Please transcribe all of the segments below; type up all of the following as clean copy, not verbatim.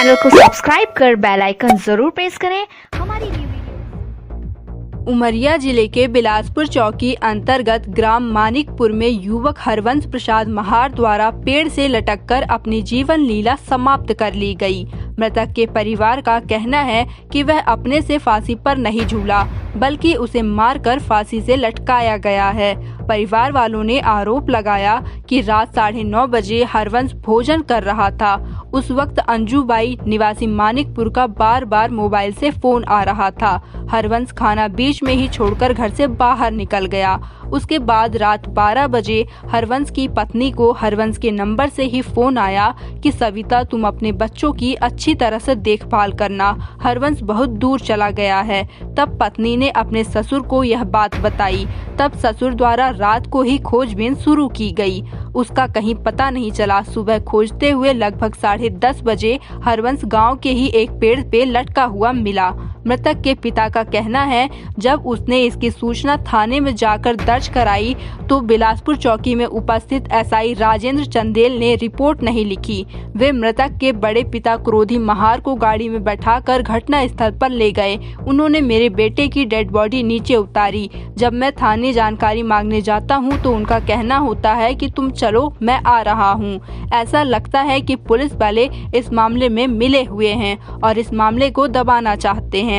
Channel को subscribe कर bell icon जरूर प्रेस करें हमारी न्यू वीडियो। उमरिया जिले के बिलासपुर चौकी अंतर्गत ग्राम मानिकपुर में युवक हरवंश प्रसाद महार द्वारा पेड़ से लटककर अपनी जीवन लीला समाप्त कर ली गई। मृतक के परिवार का कहना है कि वह अपने से फांसी पर नहीं झूला बल्कि उसे मारकर फांसी से लटकाया गया है। परिवार वालों ने आरोप लगाया कि रात 9:30 बजे हरवंश भोजन कर रहा था। उस वक्त अंजुबाई निवासी मानिकपुर का बार बार मोबाइल से फोन आ रहा था। हरवंश खाना बीच में ही छोड़कर घर से बाहर निकल गया। उसके बाद रात 12 बजे हरवंश की पत्नी को हरवंश के नंबर से ही फोन आया कि सविता तुम अपने बच्चों की अच्छी तरह से देखभाल करना, हरवंश बहुत दूर चला गया है। तब पत्नी ने अपने ससुर को यह बात बताई। तब ससुर द्वारा रात को ही खोजबीन शुरू की गई। उसका कहीं पता नहीं चला। सुबह खोजते हुए लगभग 10:30 बजे हरवंश गांव के ही एक पेड़ पे लटका हुआ मिला। मृतक के पिता का कहना है जब उसने इसकी सूचना थाने में जाकर दर्ज कराई तो बिलासपुर चौकी में उपस्थित एसआई राजेंद्र चंदेल ने रिपोर्ट नहीं लिखी। वे मृतक के बड़े पिता क्रोधी महार को गाड़ी में बैठाकर घटना स्थल पर ले गए। उन्होंने मेरे बेटे की डेड बॉडी नीचे उतारी। जब मैं थाने जानकारी मांगने जाता हूं तो उनका कहना होता है कि तुम चलो मैं आ रहा हूं। ऐसा लगता है कि पुलिस वाले इस मामले में मिले हुए हैं और इस मामले को दबाना चाहते हैं।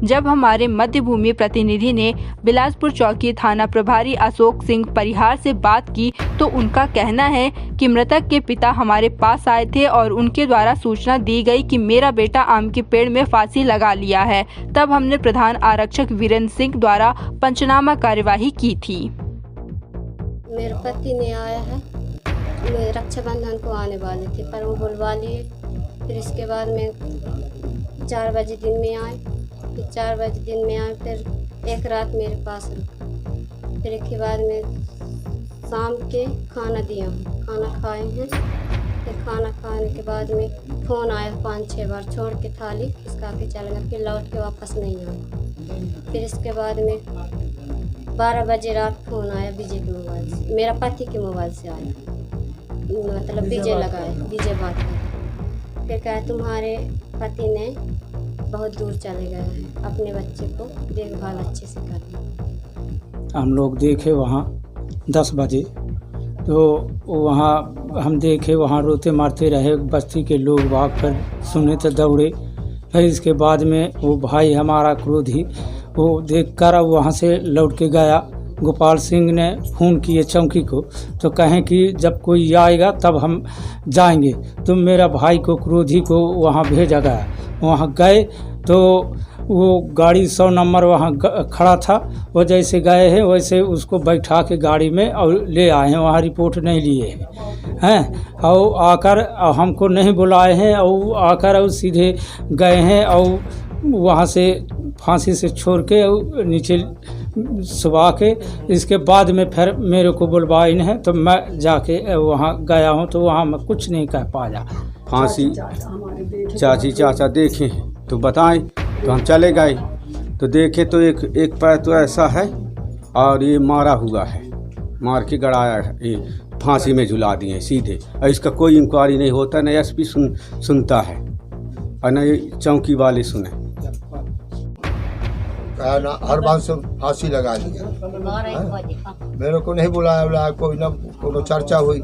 जब हमारे मध्य भूमि प्रतिनिधि ने बिलासपुर चौकी थाना प्रभारी अशोक सिंह परिहार से बात की तो उनका कहना है कि मृतक के पिता हमारे पास आए थे और उनके द्वारा सूचना दी गई कि मेरा बेटा आम के पेड़ में फांसी लगा लिया है। तब हमने प्रधान आरक्षक वीरेंद्र सिंह द्वारा पंचनामा कार्यवाही की थी। मेरे पति ने आया है, रक्षाबंधन को आने वाले थे पर वो बुलवा लिए। फिर इसके बाद में 4 बजे दिन में आए। फिर 4 बजे दिन में आए, फिर एक रात मेरे पास रुके। फिर इसके बाद में शाम के खाना दिया, खाना खाए हैं। फिर खाना खाने के बाद में फ़ोन आया 5-6 बार, छोड़ के थाली खिसका के चल गया। फिर लौट के वापस नहीं आया। फिर इसके बाद में 12 बजे रात फ़ोन आया विजय के मोबाइल से, मेरा पति के मोबाइल से आया, मतलब विजय लगाए, विजय बात कर। फिर कहा तुम्हारे पति ने बहुत दूर चले गए हैं, अपने बच्चे को देखभाल अच्छे से करना। हम लोग देखे वहाँ 10 बजे, तो वहाँ हम देखे, वहाँ रोते मारते रहे। बस्ती के लोग भाग कर सुने तो दौड़े। फिर इसके बाद में वो भाई हमारा क्रोधी वो देखकर वहाँ से लौट के गया। गोपाल सिंह ने फ़ोन किए चौकी को, तो कहें कि जब कोई आएगा तब हम जाएंगे। तो मेरा भाई को क्रोधी को वहाँ भेजा गया। वहाँ गए तो वो गाड़ी 100 नंबर वहाँ खड़ा था। वो जैसे गए हैं वैसे उसको बैठा के गाड़ी में और ले आए हैं। वहाँ रिपोर्ट नहीं लिए हैं और आकर हमको नहीं बुलाए हैं और आकर और सीधे गए हैं और वहाँ से फांसी से छोड़ के और नीचे सुबह के। इसके बाद में फिर मेरे को बुलवाए हैं तो मैं जाके वहाँ गया हूँ तो वहाँ मैं कुछ नहीं कह पाया। फांसी चाची चाचा देखे तो बताएं, तो हम चले गए तो देखे तो एक पैर तो ऐसा है और ये मारा हुआ है, मार के गड़ाया है, ये फांसी में झुला दिए सीधे। और इसका कोई इंक्वायरी नहीं होता, न एसपी सुनता है और न ये चौकी वाले सुने। ना हर बात से फांसी लगा लिया, मेरे को नहीं बुलाया कोई, ना कोनो चर्चा हुई।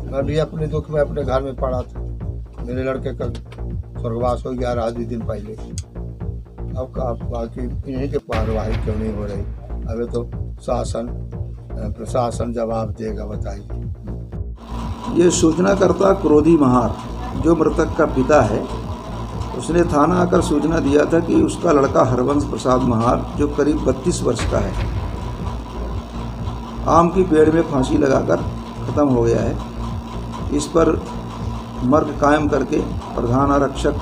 मैं भी अपने दुख में अपने घर में पड़ा था। मेरे लड़के का स्वर्गवास हो गया 2 दिन पहले। अब बाकी इन्हीं के कार्रवाई क्यों नहीं हो रही? अभी तो प्रशासन जवाब देगा, बताइए। ये सूचनाकर्ता क्रोधी महार जो मृतक का पिता है, उसने थाना आकर सूचना दिया था कि उसका लड़का हरवंश प्रसाद महार जो करीब 32 वर्ष का है, आम की पेड़ में फांसी लगाकर ख़त्म हो गया है। इस पर मर्ग कायम करके प्रधान आरक्षक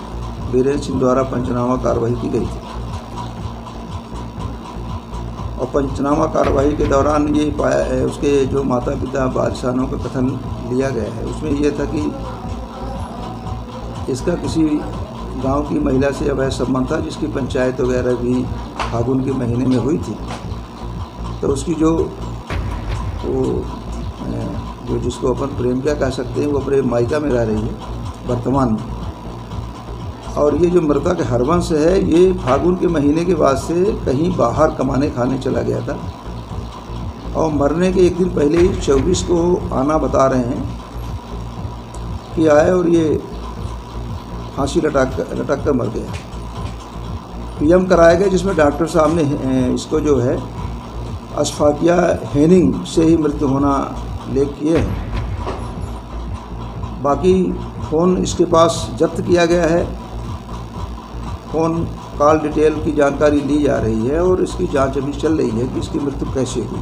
वीरेंद्र सिंह द्वारा पंचनामा कार्रवाई की गई थी और पंचनामा कार्रवाई के दौरान ये पाया है, उसके जो माता पिता बादशाहों का कथन लिया गया है उसमें यह था कि इसका किसी गांव की महिला से अवैध संबंध था, जिसकी पंचायत वगैरह भी फागुन के महीने में हुई थी। तो उसकी जो जिसको अपन प्रेमिका कह सकते हैं, वो प्रेम मायका में रह रही है वर्तमान में। और ये जो मृतक हरवंश है ये फागुन के महीने के बाद से कहीं बाहर कमाने खाने चला गया था और मरने के एक दिन पहले ही 24 को आना बता रहे हैं कि आए और ये फांसी लटक कर मर गया। पीएम कराया गया जिसमें डॉक्टर साहब ने इसको जो है अस्फाकिया हेनिंग से ही मृत्यु होना लेख किए हैं। बाकी फ़ोन इसके पास जब्त किया गया है, फ़ोन कॉल डिटेल की जानकारी ली जा रही है और इसकी जांच अभी चल रही है कि इसकी मृत्यु कैसे हुई।